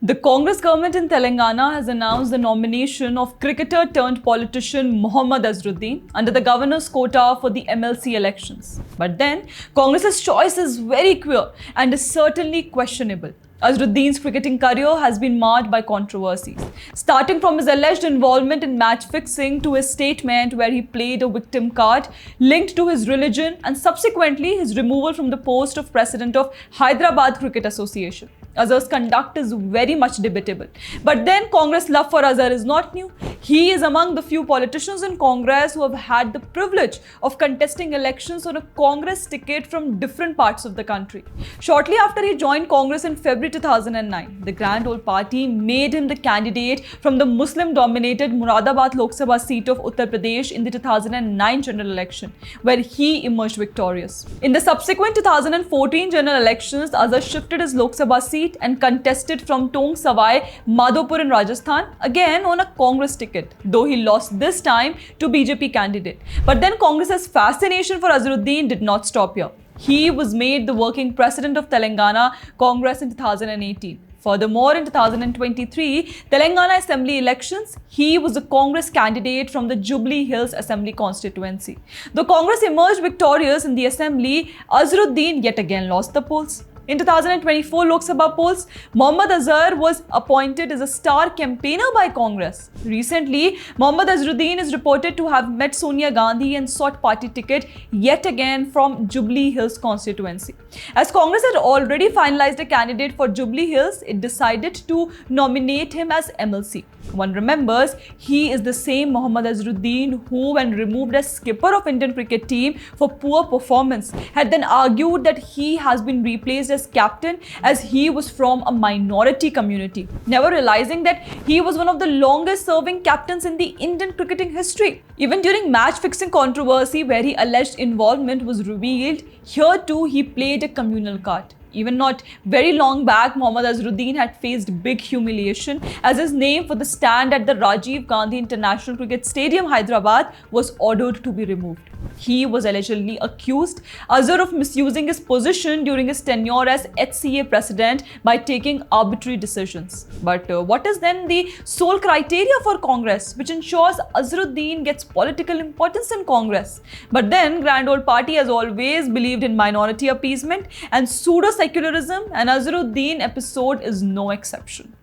The Congress government in Telangana has announced the nomination of cricketer turned politician Mohammad Azharuddin under the governor's quota for the MLC elections. But then, Congress's choice is very clear and is certainly questionable. Azharuddin's cricketing career has been marred by controversies, starting from his alleged involvement in match fixing to his statement where he played a victim card linked to his religion and subsequently his removal from the post of president of Hyderabad Cricket Association. Azhar's conduct is very much debatable. But then Congress love for Azhar is not new. He is among the few politicians in Congress who have had the privilege of contesting elections on a Congress ticket from different parts of the country. Shortly after he joined Congress in February 2009, the Grand Old Party made him the candidate from the Muslim-dominated Moradabad Lok Sabha seat of Uttar Pradesh in the 2009 general election, where he emerged victorious. In the subsequent 2014 general elections, Azhar shifted his Lok Sabha seat and contested from Tong Savai, Madhopur in Rajasthan, again on a Congress ticket, though he lost this time to BJP candidate. But then Congress's fascination for Azharuddin did not stop here. He was made the working president of Telangana Congress in 2018. Furthermore, in 2023 Telangana Assembly elections, he was a Congress candidate from the Jubilee Hills Assembly constituency. Though Congress emerged victorious in the Assembly, Azharuddin yet again lost the polls. In 2024 Lok Sabha polls, Mohammad Azhar was appointed as a star campaigner by Congress. Recently, Mohammad Azharuddin is reported to have met Sonia Gandhi and sought party ticket yet again from Jubilee Hills constituency. As Congress had already finalized a candidate for Jubilee Hills, it decided to nominate him as MLC. One remembers, he is the same Mohammad Azharuddin who, when removed as skipper of Indian cricket team for poor performance, had then argued that he has been replaced as captain as he was from a minority community, never realizing that he was one of the longest serving captains in the Indian cricketing history. Even during match fixing controversy where he alleged involvement was revealed, here too he played a communal card. Even not very long back, Mohammad Azharuddin had faced big humiliation as his name for the stand at the Rajiv Gandhi International Cricket Stadium, Hyderabad, was ordered to be removed. He was allegedly accused, Azhar, of misusing his position during his tenure as HCA president by taking arbitrary decisions. But what is then the sole criteria for Congress which ensures Azharuddin gets political importance in Congress? But then Grand Old Party has always believed in minority appeasement and pseudo-secularism, and Azharuddin episode is no exception.